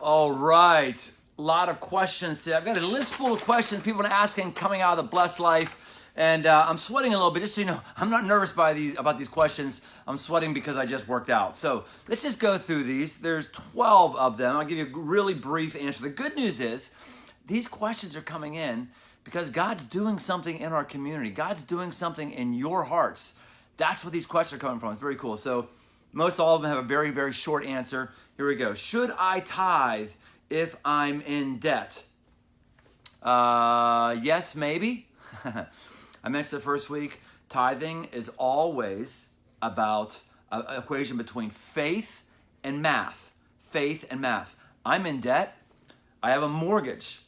All right. A lot of questions today. I've got a list full of questions people are asking coming out of the blessed life. And I'm sweating a little bit, just so you know. I'm not nervous about these questions. I'm sweating because I just worked out. So let's just go through these. There's 12 of them. I'll give you a really brief answer. The good news is these questions are coming in because God's doing something in our community. God's doing something in your hearts. That's what these questions are coming from. It's very cool. So most all of them have a very, very short answer. Here we go. Should I tithe if I'm in debt? Yes, maybe. I mentioned the first week, tithing is always about an equation between faith and math. Faith and math. I'm in debt. I have a mortgage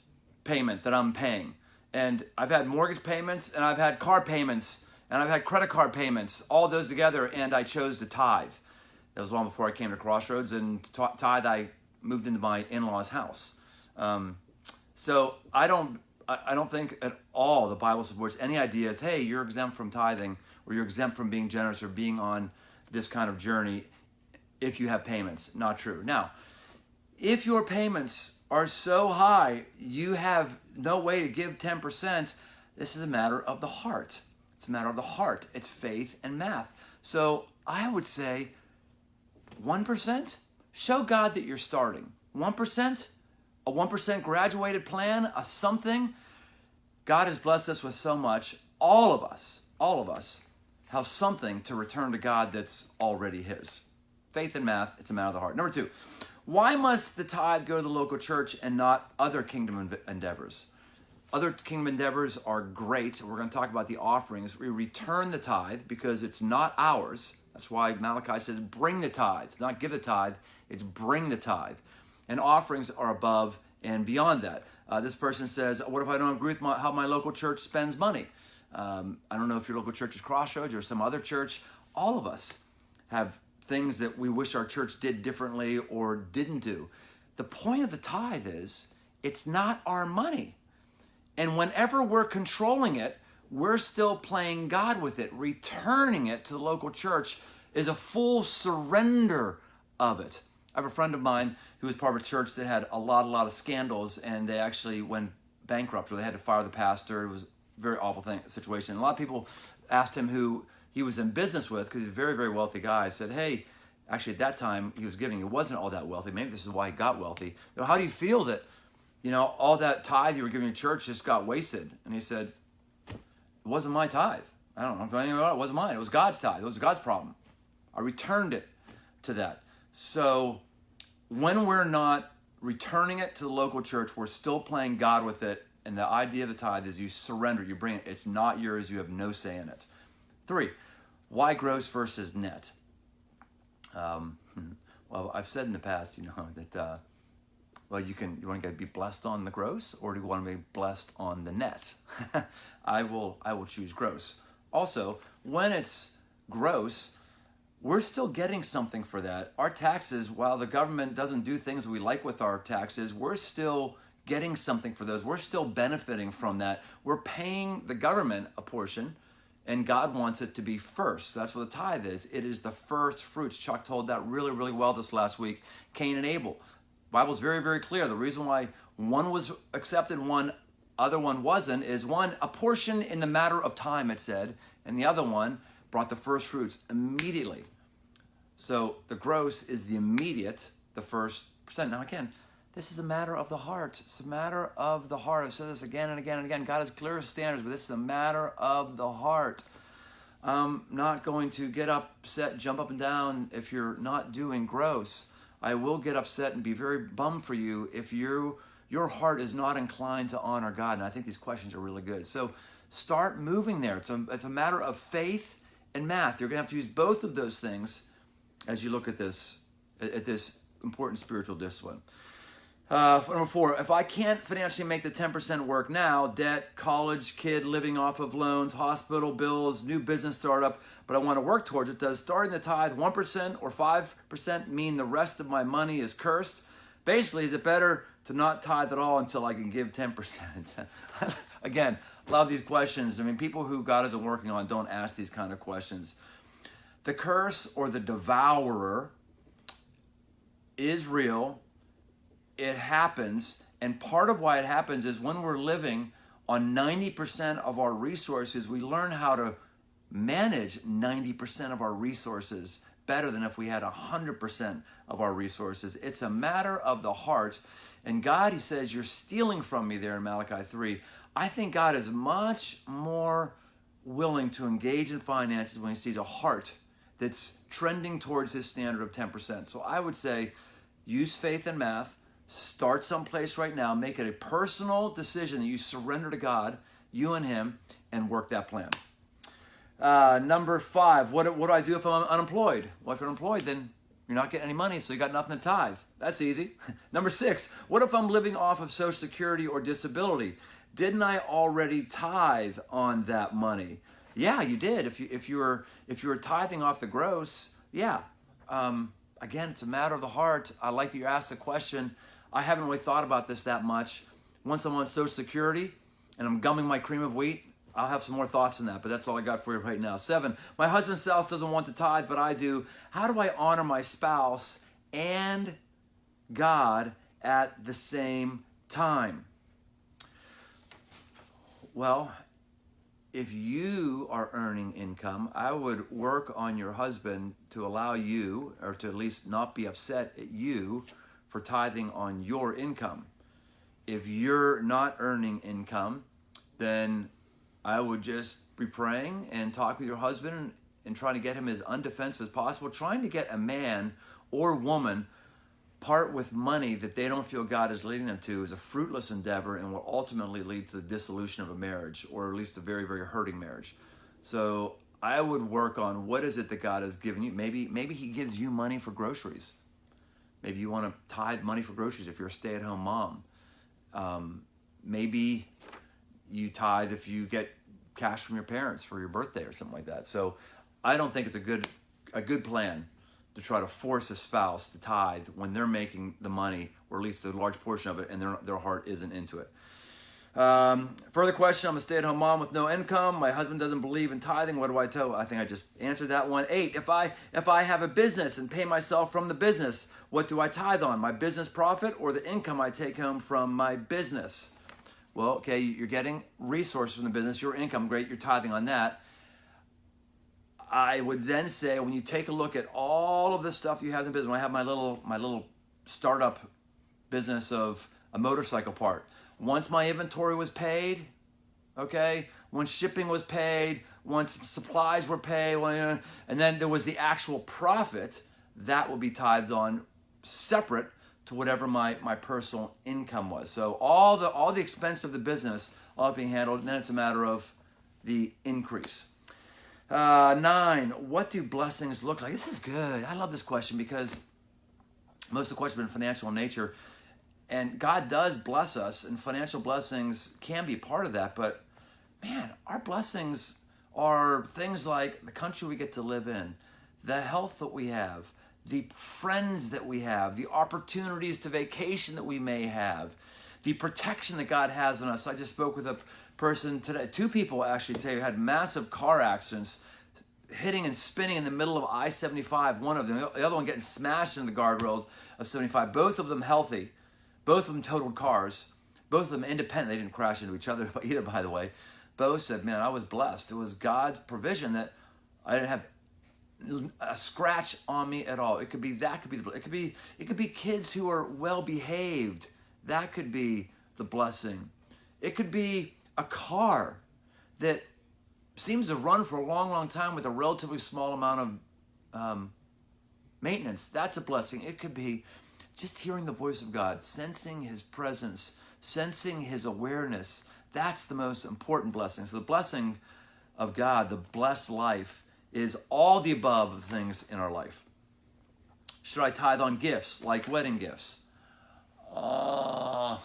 payment that I'm paying. And I've had mortgage payments, and I've had car payments, and I've had credit card payments, all those together, and I chose to tithe. That was long before I came to Crossroads, and tithe, I moved into my in-laws' house. So I don't think at all the Bible supports any ideas, hey, you're exempt from tithing, or you're exempt from being generous, or being on this kind of journey if you have payments. Not true. Now, if your payments are so high, you have no way to give 10%, this is a matter of the heart. It's a matter of the heart. It's faith and math. So I would say 1%, show God that you're starting. 1%, a 1% graduated plan, a something. God has blessed us with so much. All of us have something to return to God that's already His. Faith and math, it's a matter of the heart. Number 2, why must the tithe go to the local church and not other kingdom endeavors? Other kingdom endeavors are great. We're going to talk about the offerings. We return the tithe because it's not ours. That's why Malachi says, bring the tithe. It's not give the tithe, it's bring the tithe. And offerings are above and beyond that. This person says, what if I don't agree with how my local church spends money? I don't know if your local church is Crossroads or some other church. All of us have things that we wish our church did differently or didn't do. The point of the tithe is, it's not our money. And whenever we're controlling it, we're still playing God with it. Returning it to the local church is a full surrender of it. I have a friend of mine who was part of a church that had a lot of scandals, and they actually went bankrupt, or they had to fire the pastor. It was a very awful situation. And a lot of people asked him who he was in business with, because he's a very, very wealthy guy. I said, hey, actually at that time he was giving, it wasn't all that wealthy. Maybe this is why he got wealthy. How do you feel that, all that tithe you were giving to church just got wasted? And he said, it wasn't my tithe. I don't know anything about it. It wasn't mine. It was God's tithe. It was God's problem. I returned it to that. So when we're not returning it to the local church, we're still playing God with it. And the idea of the tithe is you surrender, you bring it. It's not yours. You have no say in it. 3, why gross versus net? Well, I've said in the past, that you want to be blessed on the gross, or do you want to be blessed on the net? I will choose gross. Also, when it's gross, we're still getting something for that. Our taxes, while the government doesn't do things we like with our taxes, we're still getting something for those. We're still benefiting from that. We're paying the government a portion, and God wants it to be first. So that's what the tithe is. It is the first fruits. Chuck told that really, really well this last week. Cain and Abel. Bible's very, very clear. The reason why one was accepted, other one wasn't, is one, a portion in the matter of time, it said, and the other one brought the first fruits immediately. So the gross is the immediate, the first percent. Now again, this is a matter of the heart. It's a matter of the heart. I've said this again and again and again. God has clear standards, but this is a matter of the heart. I'm not going to get upset, jump up and down if you're not doing gross. I will get upset and be very bummed for you if your heart is not inclined to honor God. And I think these questions are really good. So start moving there. It's a matter of faith and math. You're going to have to use both of those things as you look at this important spiritual discipline. Number 4, if I can't financially make the 10% work now, debt, college, kid living off of loans, hospital bills, new business startup, but I want to work towards it, does starting the tithe 1% or 5% mean the rest of my money is cursed? Basically, is it better to not tithe at all until I can give 10%? Again, love these questions. I mean, people who God isn't working on don't ask these kind of questions. The curse or the devourer is real. it happens, and part of why it happens is when we're living on 90% of our resources, we learn how to manage 90% of our resources better than if we had 100% of our resources. It's a matter of the heart. And God, he says, you're stealing from me there in Malachi 3. I think God is much more willing to engage in finances when he sees a heart that's trending towards his standard of 10%. So I would say use faith and math. Start someplace right now. Make it a personal decision that you surrender to God, you and him, and work that plan. Number 5, what do I do if I'm unemployed? Well, if you're unemployed, then you're not getting any money, so you got nothing to tithe. That's easy. Number 6, what if I'm living off of Social Security or disability? Didn't I already tithe on that money? Yeah, you did. If you were tithing off the gross, yeah. Again, it's a matter of the heart. I like that you asked the question. I haven't really thought about this that much. Once I'm on Social Security and I'm gumming my cream of wheat, I'll have some more thoughts on that, but that's all I got for you right now. 7, my husband's spouse doesn't want to tithe, but I do. How do I honor my spouse and God at the same time? Well, if you are earning income, I would work on your husband to allow you, or to at least not be upset at you for tithing on your income. If you're not earning income, then I would just be praying and talk with your husband and trying to get him as undefensive as possible. Trying to get a man or woman part with money that they don't feel God is leading them to is a fruitless endeavor and will ultimately lead to the dissolution of a marriage, or at least a very, very hurting marriage. So I would work on what is it that God has given you. Maybe he gives you money for groceries. Maybe you want to tithe money for groceries if you're a stay-at-home mom. Maybe you tithe if you get cash from your parents for your birthday or something like that. So I don't think it's a good plan to try to force a spouse to tithe when they're making the money, or at least a large portion of it, and their heart isn't into it. Further question, I'm a stay-at-home mom with no income. My husband doesn't believe in tithing. What do I tell? I think I just answered that one. 8, if I have a business and pay myself from the business, what do I tithe on? My business profit or the income I take home from my business? Well, okay, you're getting resources from the business, your income, great, you're tithing on that. I would then say, when you take a look at all of the stuff you have in the business, when I have my little startup business of a motorcycle part, once my inventory was paid, okay, when shipping was paid, once supplies were paid, and then there was the actual profit, that will be tithed on separate to whatever my personal income was. So all the expense of the business all being handled, and then it's a matter of the increase. 9, what do blessings look like? This is good. I love this question because most of the questions have been financial in nature, and God does bless us, and financial blessings can be part of that, but man, our blessings are things like the country we get to live in, the health that we have, the friends that we have, the opportunities to vacation that we may have, the protection that God has on us. I just spoke with a person today, 2 people actually today, who had massive car accidents, hitting and spinning in the middle of I-75, one of them, the other one getting smashed into the guardrail of 75, both of them healthy, both of them totaled cars, both of them independent. They didn't crash into each other either, by the way. Both said, man, I was blessed. It was God's provision that I didn't have a scratch on me at all. It could be kids who are well behaved. That could be the blessing. It could be a car that seems to run for a long, long time with a relatively small amount of maintenance. That's a blessing. It could be just hearing the voice of God, sensing his presence, sensing his awareness. That's the most important blessing. So the blessing of God, the blessed life, is all the above things in our life. Should I tithe on gifts, like wedding gifts? I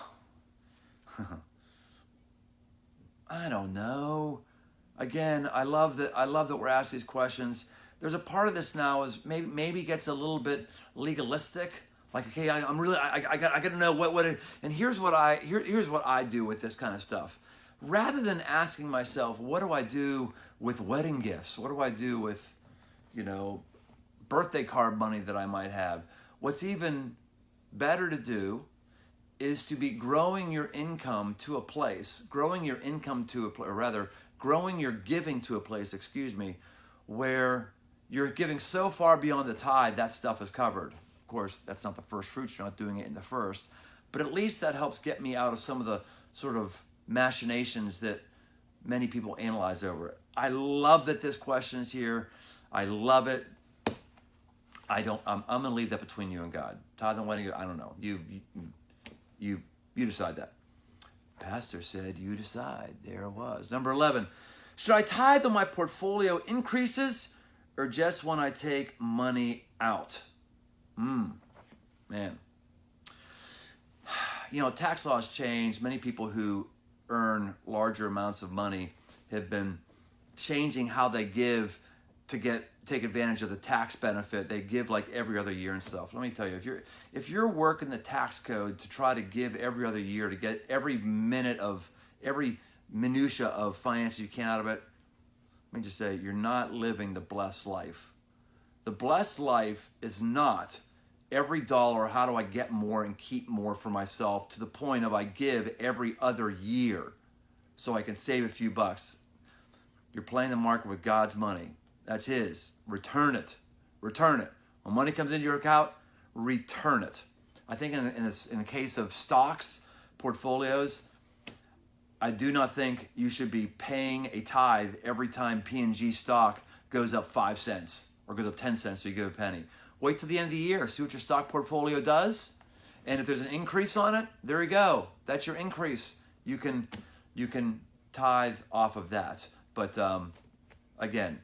don't know. Again, I love that we're asked these questions. There's a part of this now is maybe gets a little bit legalistic. Like, okay, I got to know what and here's what I do with this kind of stuff. Rather than asking myself, what do I do with wedding gifts? What do I do with, birthday card money that I might have? What's even better to do is to be growing your income to a place, growing your giving to a place, where you're giving so far beyond the tithe, that stuff is covered. Of course, that's not the first fruits. You're not doing it in the first. But at least that helps get me out of some of the sort of machinations that many people analyze over it. I love that this question is here. I love it. I'm going to leave that between you and God. Tithe and wedding, I don't know. You decide that. Pastor said you decide. There it was. Number 11. Should I tithe when my portfolio increases or just when I take money out? Man. Tax laws change. Many people who earn larger amounts of money have been changing how they give to take advantage of the tax benefit. They give like every other year and stuff. Let me tell you, if you're working the tax code to try to give every other year to get every minutia of finance you can out of it, let me just say, you're not living the blessed life. The blessed life is not every dollar, how do I get more and keep more for myself, to the point of I give every other year so I can save a few bucks. You're playing the market with God's money. That's his. Return it. Return it. When money comes into your account, return it. I think in the case of stocks, portfolios, I do not think you should be paying a tithe every time P&G stock goes up 5 cents or goes up 10 cents, so you give a penny. Wait till the end of the year, see what your stock portfolio does, and if there's an increase on it, there you go. That's your increase. You can tithe off of that. But again,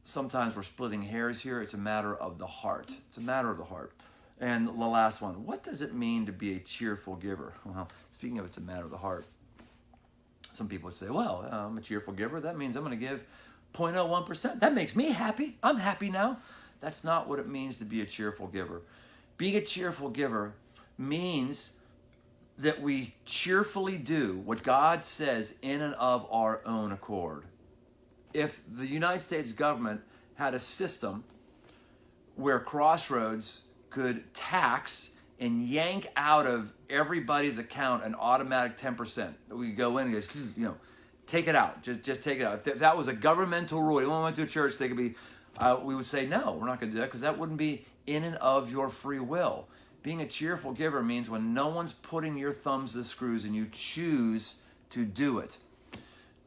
sometimes we're splitting hairs here. It's a matter of the heart. It's a matter of the heart. And the last one, what does it mean to be a cheerful giver? Well, speaking of it's a matter of the heart, some people would say, well, I'm a cheerful giver. That means I'm going to give 0.01%. That makes me happy. I'm happy now. That's not what it means to be a cheerful giver. Being a cheerful giver means that we cheerfully do what God says in and of our own accord. If the United States government had a system where Crossroads could tax and yank out of everybody's account an automatic 10%, we could go in and go, take it out, just take it out. If that was a governmental rule, you went to a church, they could be, we would say, no, we're not going to do that, because that wouldn't be in and of your free will. Being a cheerful giver means when no one's putting your thumbs to the screws and you choose to do it.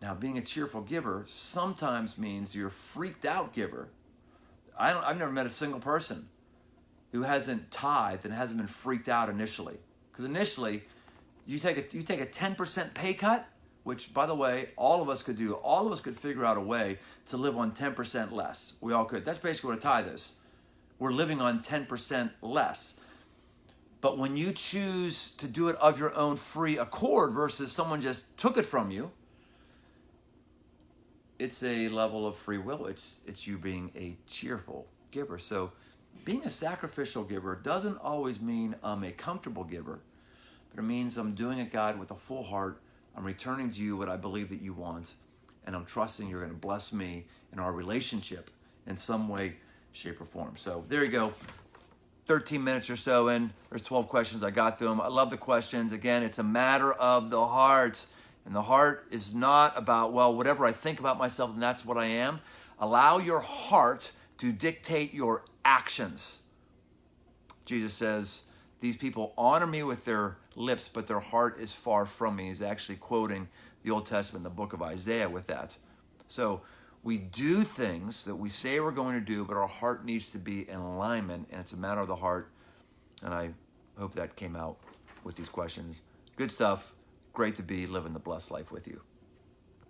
Now, being a cheerful giver sometimes means you're a freaked out giver. I've never met a single person who hasn't tithed and hasn't been freaked out initially. Because initially, you take a 10% pay cut, which, by the way, all of us could do. All of us could figure out a way to live on 10% less. We all could. That's basically what a tithe is. We're living on 10% less. But when you choose to do it of your own free accord versus someone just took it from you, it's a level of free will. It's you being a cheerful giver. So being a sacrificial giver doesn't always mean I'm a comfortable giver, but it means I'm doing it, God, with a full heart. I'm returning to you what I believe that you want, and I'm trusting you're going to bless me in our relationship in some way, shape, or form. So there you go. 13 minutes or so in. There's 12 questions. I got through them. I love the questions. Again, it's a matter of the heart. And the heart is not about, well, whatever I think about myself, and that's what I am. Allow your heart to dictate your actions. Jesus says, these people honor me with their lips, but their heart is far from me. He's actually quoting the Old Testament, the book of Isaiah, with that. So we do things that we say we're going to do, but our heart needs to be in alignment, and it's a matter of the heart. And I hope that came out with these questions. Good stuff. Great to be living the blessed life with you.